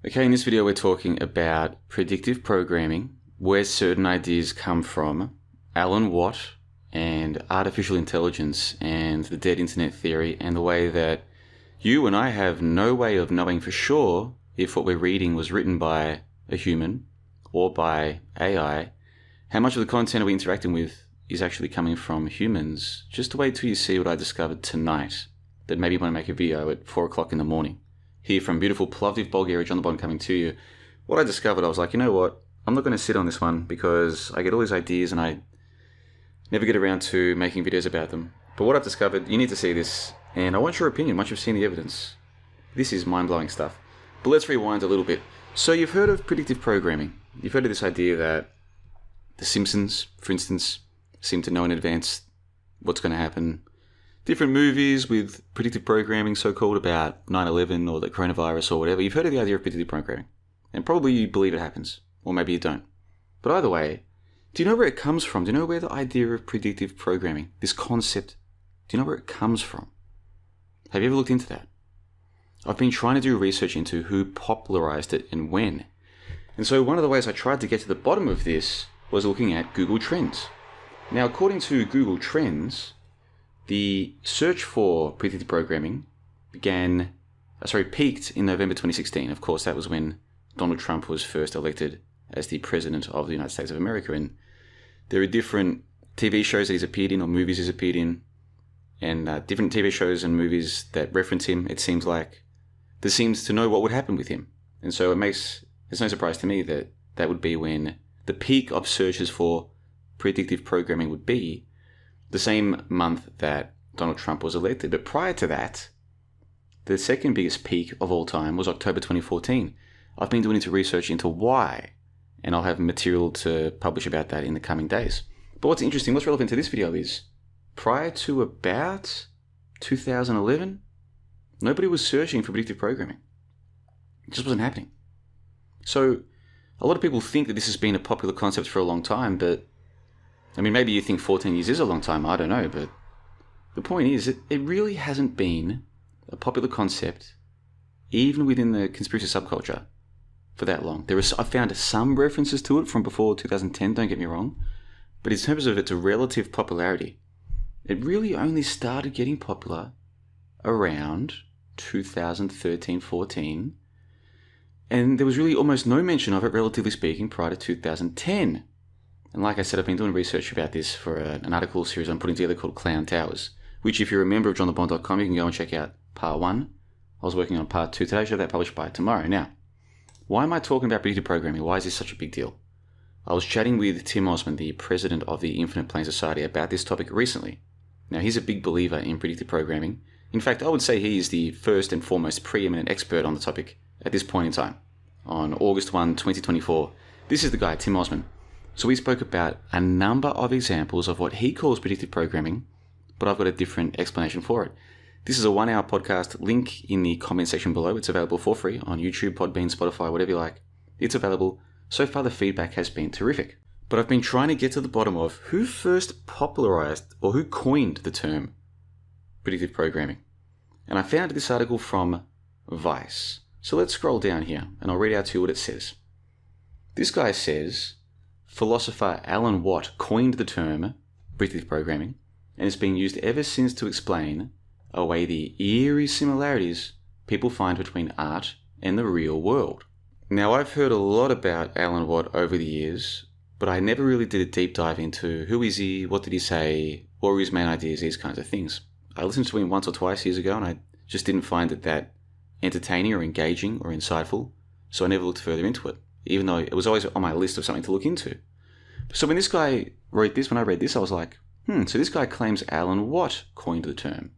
Okay, in this video we're talking about predictive programming, where certain ideas come from, Alan Watt, and artificial intelligence, and the dead internet theory, and the way that you and I have no way of knowing for sure if what we're reading was written by a human or by AI. How much of the content are we interacting with is actually coming from humans? Just wait till you see what I discovered tonight, that maybe you want to make a video at 4 o'clock in the morning. Here from beautiful Plovdiv, Bulgaria, John the Bond coming to you. What I discovered, I was like, you know what? I'm not going to sit on this one because I get all these ideas and I never get around to making videos about them. But what I've discovered, you need to see this, and I want your opinion once you've seen the evidence. This is mind-blowing stuff. But let's rewind a little bit. So you've heard of predictive programming. You've heard of this idea that The Simpsons, for instance, seem to know in advance what's going to happen. Different movies with predictive programming, so-called, about 9/11 or the coronavirus or whatever. You've heard of the idea of predictive programming. And probably you believe it happens. Or maybe you don't. But either way, do you know where it comes from? Do you know where the idea of predictive programming, this concept, do you know where it comes from? Have you ever looked into that? I've been trying to do research into who popularized it and when. And so one of the ways I tried to get to the bottom of this was looking at Google Trends. Now, according to Google Trends, the search for predictive programming peaked in November 2016. Of course, that was when Donald Trump was first elected as the president of the United States of America. And there are different TV shows that he's appeared in or movies he's appeared in, and different TV shows and movies that reference him. It seems like there seems to know what would happen with him. And so it's no surprise to me that that would be when the peak of searches for predictive programming would be, the same month that Donald Trump was elected. But prior to that, the second biggest peak of all time was October 2014. I've been doing research into why, and I'll have material to publish about that in the coming days. But what's interesting, what's relevant to this video is, prior to about 2011, nobody was searching for predictive programming. It just wasn't happening. So a lot of people think that this has been a popular concept for a long time, but I mean, maybe you think 14 years is a long time, I don't know, but the point is that it really hasn't been a popular concept, even within the conspiracy subculture, for that long. I've found some references to it from before 2010, don't get me wrong, but in terms of its relative popularity, it really only started getting popular around 2013-14, and there was really almost no mention of it, relatively speaking, prior to 2010. And like I said, I've been doing research about this for an article series I'm putting together called Clown Towers, which if you're a member of johnthebond.com, you can go and check out part 1. I was working on part 2 today, should have that published by tomorrow. Now, why am I talking about predictive programming? Why is this such a big deal? I was chatting with Tim Osman, the president of the Infinite Plane Society, about this topic recently. Now, he's a big believer in predictive programming. In fact, I would say he is the first and foremost preeminent expert on the topic at this point in time. On August 1, 2024, this is the guy, Tim Osman. So we spoke about a number of examples of what he calls predictive programming, but I've got a different explanation for it. This is a 1-hour podcast. Link in the comment section below. It's available for free on YouTube, Podbean, Spotify, whatever you like. It's available. So far the feedback has been terrific. But I've been trying to get to the bottom of who first popularized or who coined the term predictive programming. And I found this article from Vice. So let's scroll down here and I'll read out to you what it says. This guy says, philosopher Alan Watt coined the term predictive programming, and it's been used ever since to explain away the eerie similarities people find between art and the real world. Now, I've heard a lot about Alan Watt over the years, but I never really did a deep dive into who is he, what did he say, what were his main ideas, these kinds of things. I listened to him once or twice years ago, and I just didn't find it that entertaining or engaging or insightful, so I never looked further into it, even though it was always on my list of something to look into. So when this guy wrote this, when I read this, I was like, so this guy claims Alan Watt coined the term.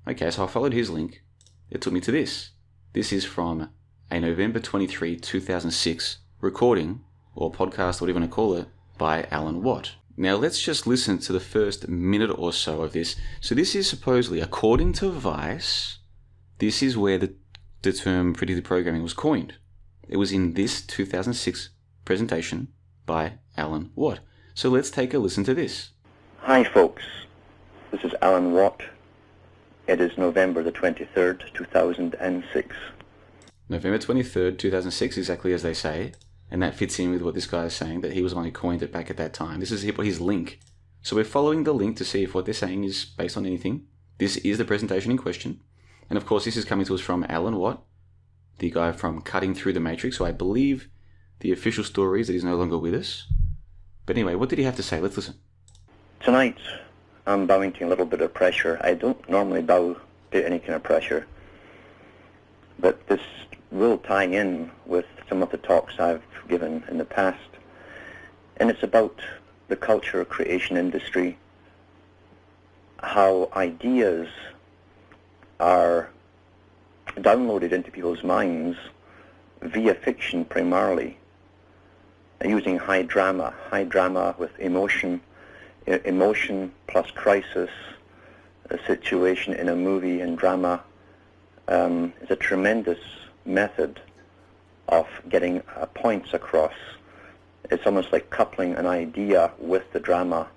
Okay, so I followed his link. It took me to this. This is from a November 23, 2006 recording, or podcast, whatever you want to call it, by Alan Watt. Now let's just listen to the first minute or so of this. So this is supposedly, according to Vice, this is where the term predictive programming was coined. It was in this 2006 presentation by Alan Watt. So let's take a listen to this. Hi folks, this is Alan Watt. It is November the 23rd, 2006. November 23rd, 2006, exactly as they say. And that fits in with what this guy is saying, that he was the one who coined it back at that time. This is his link. So we're following the link to see if what they're saying is based on anything. This is the presentation in question. And of course, this is coming to us from Alan Watt, the guy from Cutting Through the Matrix. So I believe the official story is that he's no longer with us. But anyway, what did he have to say? Let's listen. Tonight, I'm bowing to a little bit of pressure. I don't normally bow to any kind of pressure, but this will tie in with some of the talks I've given in the past. And it's about the culture creation industry, how ideas are downloaded into people's minds via fiction primarily, using high drama with emotion plus crisis, a situation in a movie and drama is a tremendous method of getting points across. It's almost like coupling an idea with the drama,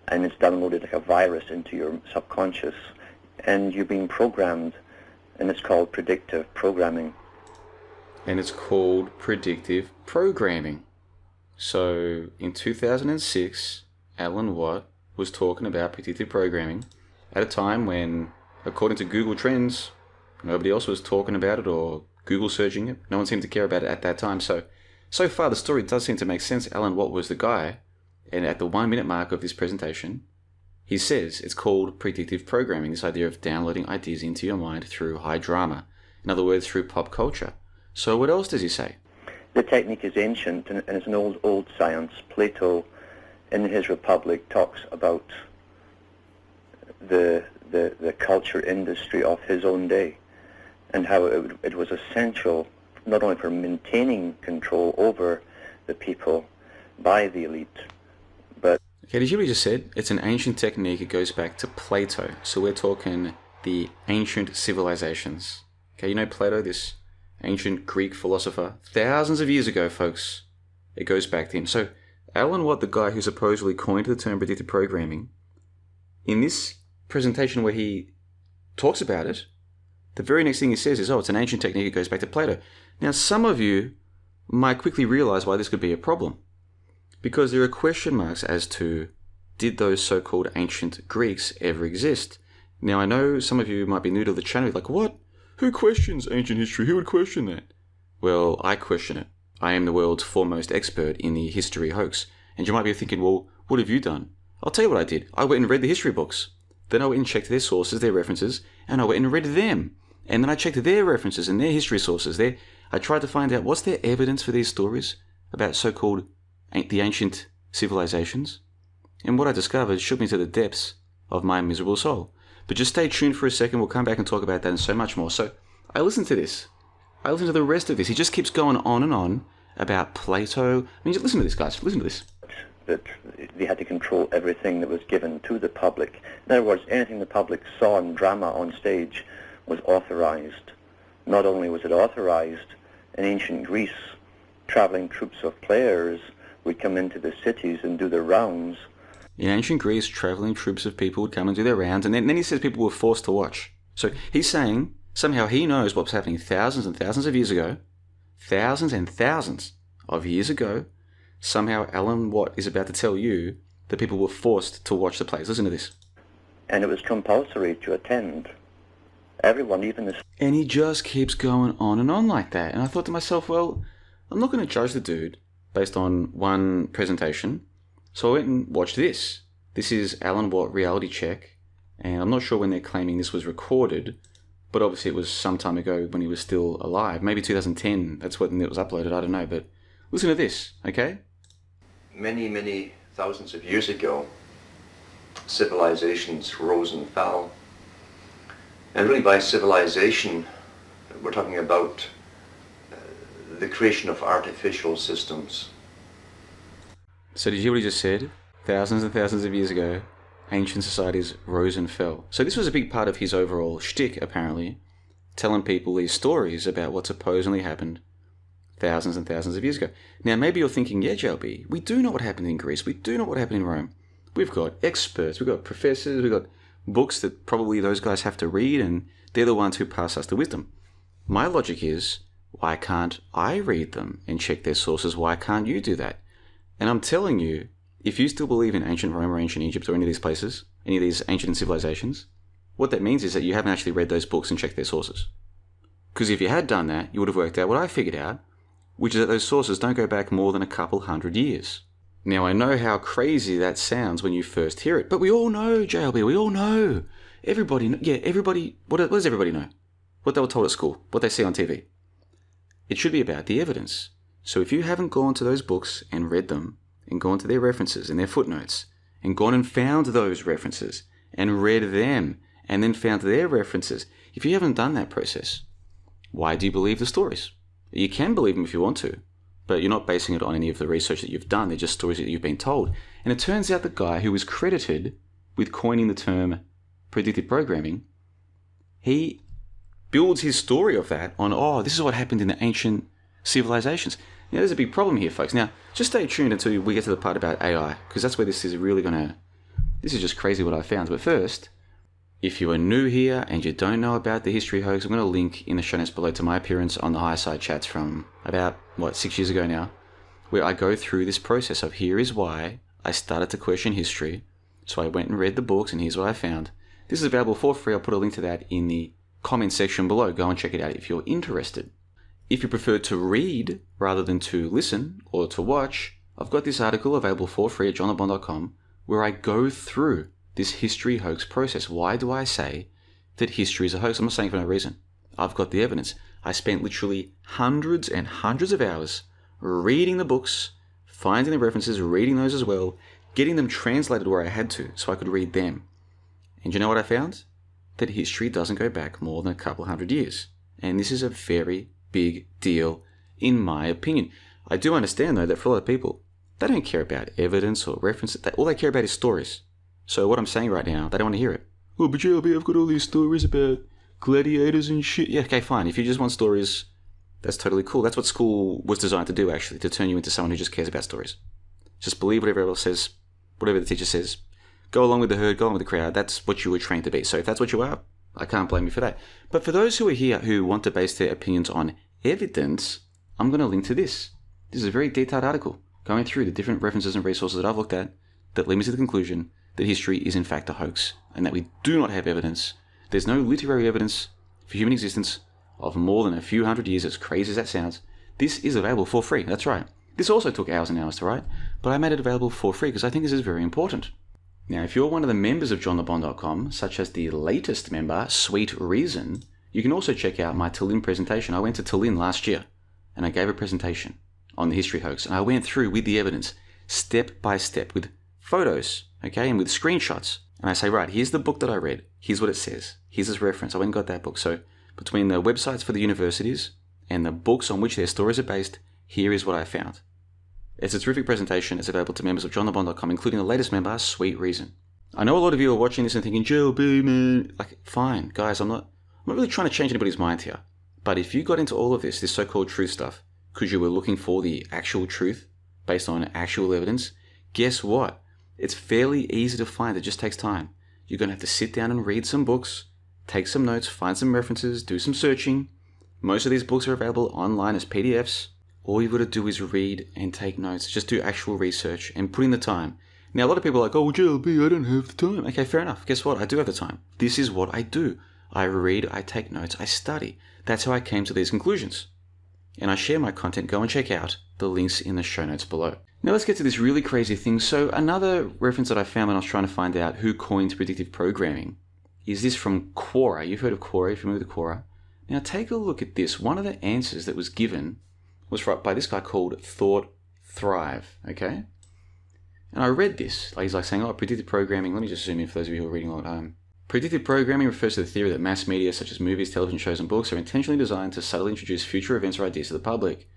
and it's downloaded like a virus into your subconscious, and you're being programmed, and it's called predictive programming. And it's called predictive programming. So in 2006, Alan Watt was talking about predictive programming at a time when, according to Google Trends, nobody else was talking about it or Google searching it. No one seemed to care about it at that time. So far the story does seem to make sense. Alan Watt was the guy, and at the 1 minute mark of this presentation, he says it's called predictive programming, this idea of downloading ideas into your mind through high drama. In other words, through pop culture. So what else does he say? The technique is ancient, and it's an old science. Plato, in his Republic, talks about the culture industry of his own day, and how it was essential not only for maintaining control over the people by the elite, but... Okay, did you hear what he just said? It's an ancient technique. It goes back to Plato. So we're talking the ancient civilizations. Okay, you know Plato, this ancient Greek philosopher, thousands of years ago, folks. It goes back to him. So Alan Watt, the guy who supposedly coined the term predictive programming, in this presentation where he talks about it, the very next thing he says is, it's an ancient technique, it goes back to Plato. Now, some of you might quickly realize why this could be a problem, because there are question marks as to, did those so-called ancient Greeks ever exist? Now, I know some of you might be new to the channel, like, what? Who questions ancient history? Who would question that? Well, I question it. I am the world's foremost expert in the history hoax. And you might be thinking, well, what have you done? I'll tell you what I did. I went and read the history books. Then I went and checked their sources, their references, and I went and read them. And then I checked their references and their history sources. I tried to find out, what's their evidence for these stories about so-called the ancient civilizations? And what I discovered shook me to the depths of my miserable soul. But just stay tuned for a second. We'll come back and talk about that and so much more. So I listened to this. I listened to the rest of this. He just keeps going on and on about Plato. I mean, just listen to this, guys. Listen to this. That they had to control everything that was given to the public. In other words, anything the public saw in drama on stage was authorized. Not only was it authorized, in ancient Greece, traveling troops of players would come into the cities and do their rounds. In ancient Greece, traveling troops of people would come and do their rounds, and then he says people were forced to watch. So he's saying somehow he knows what was happening thousands and thousands of years ago. Thousands and thousands of years ago. Somehow Alan Watt is about to tell you that people were forced to watch the plays. Listen to this. And it was compulsory to attend. Everyone, even the... And he just keeps going on and on like that. And I thought to myself, well, I'm not going to judge the dude based on one presentation. So I went and watched this. This is Alan Watt Reality Check. And I'm not sure when they're claiming this was recorded, but obviously it was some time ago when he was still alive. Maybe 2010, that's when it was uploaded, I don't know. But listen to this, okay? Many thousands of years ago, civilizations rose and fell. And really by civilization, we're talking about the creation of artificial systems. So did you hear what he just said? Thousands and thousands of years ago, ancient societies rose and fell. So this was a big part of his overall shtick, apparently, telling people these stories about what supposedly happened thousands and thousands of years ago. Now, maybe you're thinking, yeah, JLB, we do know what happened in Greece. We do know what happened in Rome. We've got experts, we've got professors, we've got books that probably those guys have to read, and they're the ones who pass us the wisdom. My logic is, Why can't I read them and check their sources? Why can't you do that? And I'm telling you, if you still believe in ancient Rome or ancient Egypt or any of these places, any of these ancient civilizations, what that means is that you haven't actually read those books and checked their sources. Because if you had done that, you would have worked out what I figured out, which is that those sources don't go back more than a couple hundred years. Now, I know how crazy that sounds when you first hear it, but we all know, JLB, we all know. Everybody, what does everybody know? What they were told at school, what they see on TV. It should be about the evidence. So if you haven't gone to those books and read them, and gone to their references and their footnotes, and gone and found those references, and read them, and then found their references, if you haven't done that process, why do you believe the stories? You can believe them if you want to, but you're not basing it on any of the research that you've done. They're just stories that you've been told. And it turns out the guy who was credited with coining the term predictive programming, he builds his story of that on, this is what happened in the ancient civilizations. Now, there's a big problem here, folks. Now, just stay tuned until we get to the part about AI, because that's where this is really this is just crazy what I found. But first, if you are new here and you don't know about the history hoax, I'm going to link in the show notes below to my appearance on the High Side Chats from about, 6 years ago now, where I go through this process of here is why I started to question history. So I went and read the books, and here's what I found. This is available for free. I'll put a link to that in the comment section below. Go and check it out if you're interested. If you prefer to read rather than to listen or to watch, I've got this article available for free at johnlebon.com where I go through this history hoax process. Why do I say that history is a hoax? I'm not saying for no reason. I've got the evidence. I spent literally hundreds and hundreds of hours reading the books, finding the references, reading those as well, getting them translated where I had to so I could read them. And you know what I found? That history doesn't go back more than a couple hundred years. And this is a very big deal, in my opinion. I do understand, though, that for a lot of people, they don't care about evidence or references. All they care about is stories. So what I'm saying right now, they don't want to hear it. Oh, but JLB, I've got all these stories about gladiators and shit. Yeah, okay, fine. If you just want stories, that's totally cool. That's what school was designed to do, actually, to turn you into someone who just cares about stories. Just believe whatever everyone else says, whatever the teacher says. Go along with the herd, go along with the crowd. That's what you were trained to be. So if that's what you are, I can't blame you for that. But for those who are here who want to base their opinions on evidence, I'm going to link to this. This is a very detailed article going through the different references and resources that I've looked at that lead me to the conclusion that history is in fact a hoax and that we do not have evidence. There's no literary evidence for human existence of more than a few hundred years, as crazy as that sounds. This is available for free. That's right. This also took hours and hours to write, but I made it available for free because I think this is very important. Now, if you're one of the members of johnlebon.com, such as the latest member, Sweet Reason, you can also check out my Tallinn presentation. I went to Tallinn last year and I gave a presentation on the history hoax, and I went through with the evidence step by step with photos, okay, and with screenshots. And I say, right, here's the book that I read. Here's what it says. Here's this reference. I went and got that book. So between the websites for the universities and the books on which their stories are based, here is what I found. It's a terrific presentation. It's available to members of johnlebon.com, including the latest member, Sweet Reason. I know a lot of you are watching this and thinking, JLB, man, like, fine, guys, I'm not really trying to change anybody's mind here. But if you got into all of this so-called truth stuff, because you were looking for the actual truth based on actual evidence, guess what? It's fairly easy to find. It just takes time. You're going to have to sit down and read some books, take some notes, find some references, do some searching. Most of these books are available online as PDFs. All you've got to do is read and take notes. Just do actual research and put in the time. Now, a lot of people are like, oh, JLB, I don't have the time. Okay, fair enough. Guess what? I do have the time. This is what I do. I read, I take notes, I study. That's how I came to these conclusions. And I share my content. Go and check out the links in the show notes below. Now let's get to this really crazy thing. So another reference that I found when I was trying to find out who coined predictive programming is this from Quora. You've heard of Quora, if you're familiar with Quora. Now take a look at this. One of the answers that was given was by this guy called Thought Thrive, okay? And I read this. He's like saying, predictive programming. Let me just zoom in for those of you who are reading along at home. Predictive programming refers to the theory that mass media, such as movies, television shows, and books, are intentionally designed to subtly introduce future events or ideas to the public.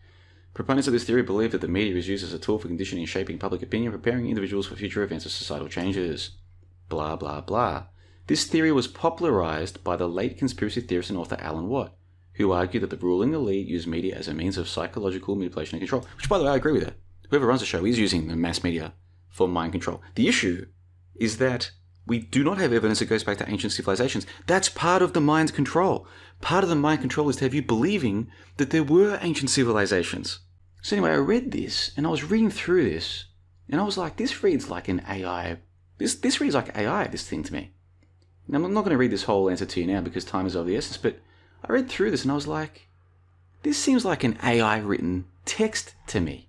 Proponents of this theory believe that the media is used as a tool for conditioning and shaping public opinion, preparing individuals for future events or societal changes. Blah, blah, blah. This theory was popularized by the late conspiracy theorist and author Alan Watt, who argued that the ruling elite use media as a means of psychological manipulation and control. Which, by the way, I agree with that. Whoever runs the show is using the mass media for mind control. The issue is that We do not have evidence that goes back to ancient civilizations. That's part of the mind control. Part of the mind control is to have you believing that there were ancient civilizations. So anyway, I read this, and I was reading through this, and I was like, this reads like an AI. This reads like AI, this thing to me. Now, I'm not going to read this whole answer to you now because time is of the essence, but I read through this and I was like, this seems like an AI written text to me.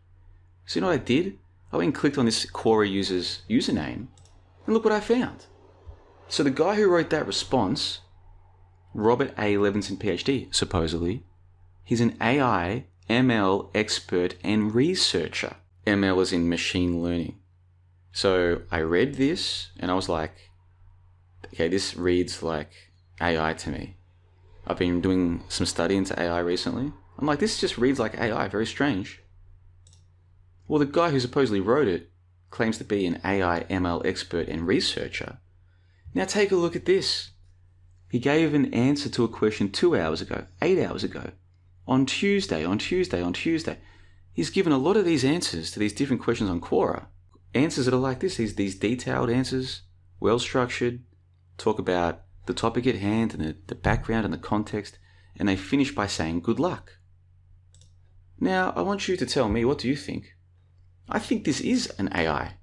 So you know what I did? I went and clicked on this Quora user's username, and look what I found. So the guy who wrote that response, Robert A. Levinson, PhD, supposedly, he's an AI, ML expert and researcher. ML is in machine learning. So I read this and I was like, okay, this reads like AI to me. I've been doing some study into AI recently. I'm like, this just reads like AI, very strange. Well, the guy who supposedly wrote it claims to be an AI ML expert and researcher. Now take a look at this. He gave an answer to a question 2 hours ago, 8 hours ago, on Tuesday. He's given a lot of these answers to these different questions on Quora. Answers that are like this, these detailed answers, well structured, talk about the topic at hand and the background and the context, and they finish by saying good luck. Now, I want you to tell me, what do you think? I think this is an AI.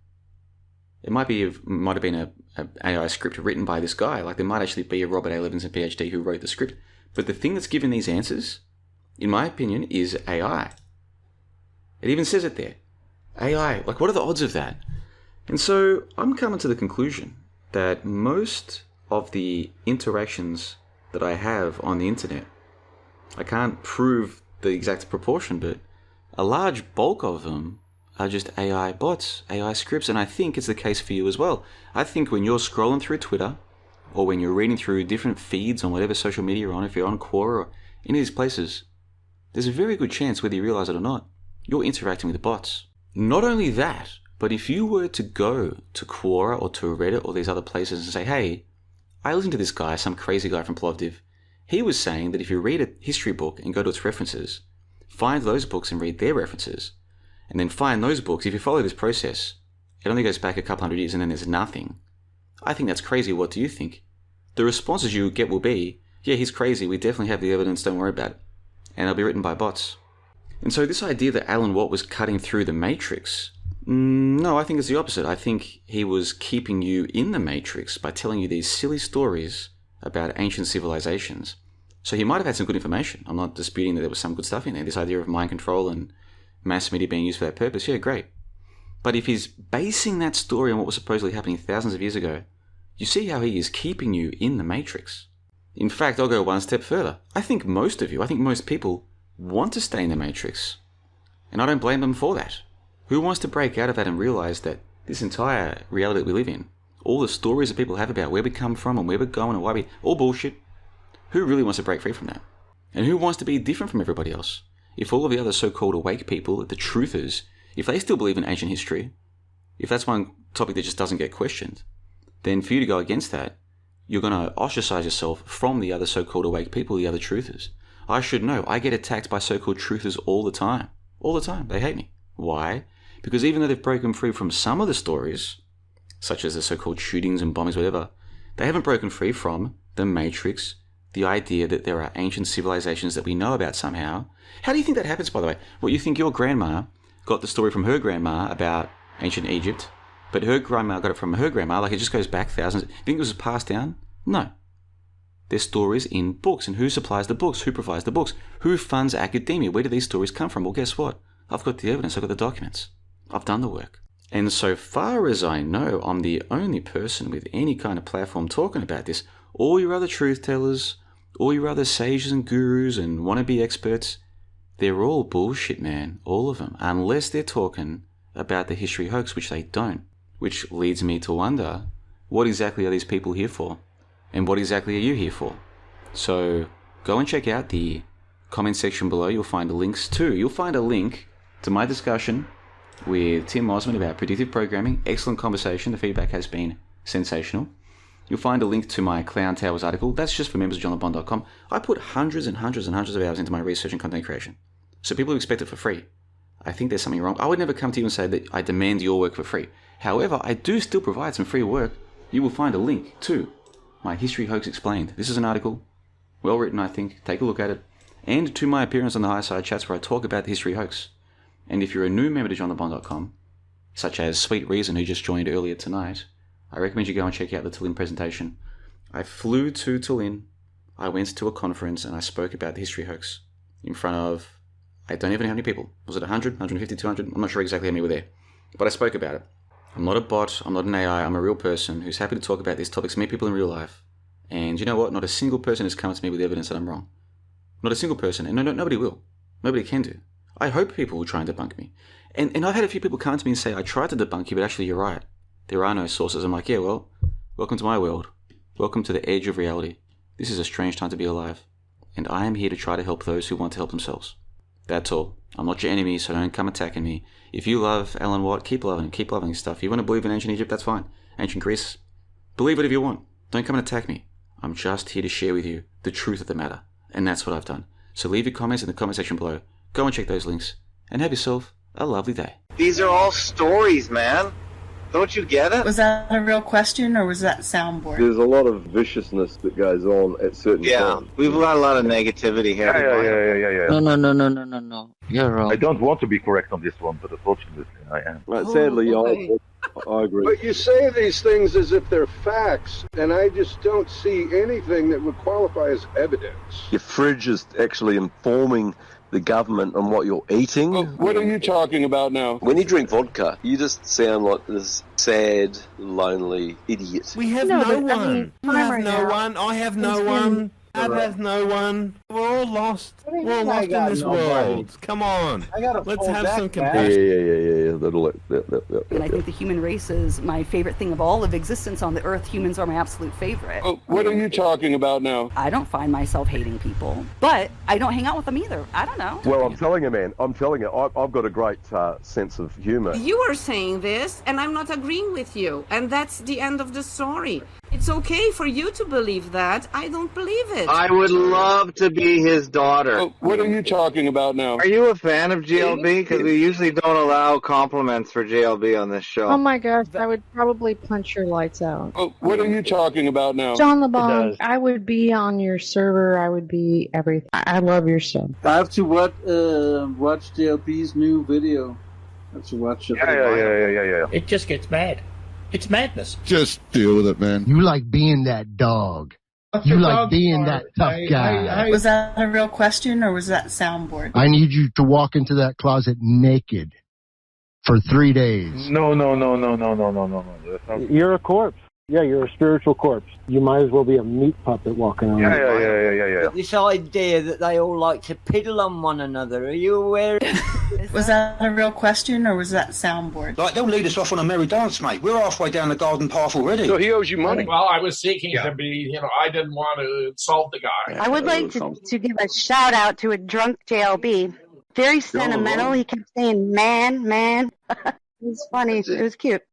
It might have been an AI script written by this guy, like there might actually be a Robert A. Levinson, PhD, who wrote the script. But the thing that's given these answers, in my opinion, is AI. It even says it there. AI, like what are the odds of that? And so I'm coming to the conclusion that most of the interactions that I have on the internet, I can't prove the exact proportion, but a large bulk of them are just AI bots, AI scripts, and I think it's the case for you as well. I think when you're scrolling through Twitter, or when you're reading through different feeds on whatever social media you're on, if you're on Quora or any of these places, there's a very good chance, whether you realize it or not, you're interacting with the bots. Not only that, but if you were to go to Quora or to Reddit or these other places and say, hey, I listened to this guy, some crazy guy from Plovdiv, he was saying that if you read a history book and go to its references, find those books and read their references, and then find those books, if you follow this process, it only goes back a couple hundred years and then there's nothing. I think that's crazy. What do you think? The responses you get will be, yeah, he's crazy, we definitely have the evidence, don't worry about it. And they'll be written by bots. And so this idea that Alan Watt was cutting through the matrix, no, I think it's the opposite. I think he was keeping you in the matrix by telling you these silly stories about ancient civilizations. So he might have had some good information. I'm not disputing that there was some good stuff in there. This idea of mind control and mass media being used for that purpose, yeah, great. But if he's basing that story on what was supposedly happening thousands of years ago, you see how he is keeping you in the matrix. In fact, I'll go one step further. I think most people want to stay in the matrix. And I don't blame them for that. Who wants to break out of that and realize that this entire reality that we live in, all the stories that people have about where we come from and where we're going and why we, all bullshit. Who really wants to break free from that? And who wants to be different from everybody else? If all of the other so-called awake people, the truthers, if they still believe in ancient history, if that's one topic that just doesn't get questioned, then for you to go against that, you're going to ostracize yourself from the other so-called awake people, the other truthers. I should know. I get attacked by so-called truthers all the time. All the time. They hate me. Why? Because even though they've broken free from some of the stories, such as the so-called shootings and bombings, whatever, they haven't broken free from the matrix, the idea that there are ancient civilizations that we know about somehow. How do you think that happens, by the way? Well, you think your grandma got the story from her grandma about ancient Egypt, but her grandma got it from her grandma, like it just goes back thousands. You think it was passed down? No. There's stories in books, and who supplies the books? Who provides the books? Who funds academia? Where do these stories come from? Well, guess what? I've got the evidence, I've got the documents. I've done the work. And so far as I know, I'm the only person with any kind of platform talking about this. All your other truth tellers, all your other sages and gurus and wannabe experts, they're all bullshit, man. All of them. Unless they're talking about the history hoax, which they don't. Which leads me to wonder, what exactly are these people here for? And what exactly are you here for? So go and check out the comment section below. You'll find links too. You'll find a link to my discussion with Tim Osmond about predictive programming. Excellent conversation. The feedback has been sensational. You'll find a link to my Clown Towers article. That's just for members of johnlebon.com. I put hundreds and hundreds and hundreds of hours into my research and content creation. So people who expect it for free, I think there's something wrong. I would never come to you and say that I demand your work for free. However, I do still provide some free work. you will find a link to my History Hoax Explained. This is an article, well written I think, take a look at it, and to my appearance on the High Side Chats where I talk about the history hoax. And if you're a new member to johnthebond.com, such as Sweet Reason who just joined earlier tonight, I recommend you go and check out the Tallinn presentation. I flew to Tallinn, I went to a conference and I spoke about the history hoax in front of, I don't even know how many people. Was it 100, 150, 200? I'm not sure exactly how many were there. But I spoke about it. I'm not a bot, I'm not an AI, I'm a real person who's happy to talk about these topics, meet people in real life. And you know what? Not a single person has come to me with evidence that I'm wrong. Not a single person, and nobody will. Nobody can do. I hope people will try and debunk me. And I've had a few people come to me and say, I tried to debunk you, but actually you're right. There are no sources. I'm like, yeah, well, welcome to my world. Welcome to the edge of reality. This is a strange time to be alive. And I am here to try to help those who want to help themselves. That's all. I'm not your enemy, so don't come attacking me. If you love Alan Watt, keep loving him, keep loving his stuff. If you want to believe in ancient Egypt, that's fine. Ancient Greece, believe whatever you want. Don't come and attack me. I'm just here to share with you the truth of the matter. And that's what I've done. So leave your comments in the comment section below. Go and check those links. And have yourself a lovely day. These are all stories, man. Don't you get it? Was that a real question or was that soundboard? There's a lot of viciousness that goes on at certain times. We've got a lot of negativity here. Yeah. No. You're wrong. I don't want to be correct on this one, but unfortunately I am. Sadly, I agree. But you say these things as if they're facts, and I just don't see anything that would qualify as evidence. Your fridge is actually informing the government on what you're eating. What are you talking about now? When you drink vodka, you just sound like this sad, lonely idiot. We have no one. You have no one. I have no one. Dad has no one. We're all lost. We're all lost in this world. Come on. Let's have some compassion. Yeah. And I think the human race is my favorite thing of all of existence on the earth. Humans are my absolute favorite. What are you talking about now? I don't find myself hating people, but I don't hang out with them either. I don't know. Well, I'm telling you, man. I've got a great sense of humor. You are saying this, and I'm not agreeing with you. And that's the end of the story. It's okay for you to believe that. I don't believe it. I would love to be his daughter. What are you talking about now? Are you a fan of JLB? Because we usually don't allow compliments for JLB on this show. Oh my gosh, I would probably punch your lights out. What are you talking about now? John the Bomb, I would be on your server. I would be everything. I love your stuff. I have to watch JLB's new video. I have to watch it. Yeah. It just gets mad. It's madness. Just deal with it, man. You like being that dog. You like being that tough guy. Was that a real question or was that soundboard? I need you to walk into that closet naked for 3 days. No. You're a corpse. Yeah, you're a spiritual corpse. You might as well be a meat puppet walking around. Yeah. This idea that they all like to piddle on one another, are you aware? Was that a real question or was that soundboard? Like, they'll lead us off on a merry dance, mate. We're halfway down the garden path already. So he owes you money. Well, I was seeking to be, I didn't want to insult the guy. I would like to give a shout out to a drunk JLB. Very sentimental. He kept saying, man. It was funny. It was cute.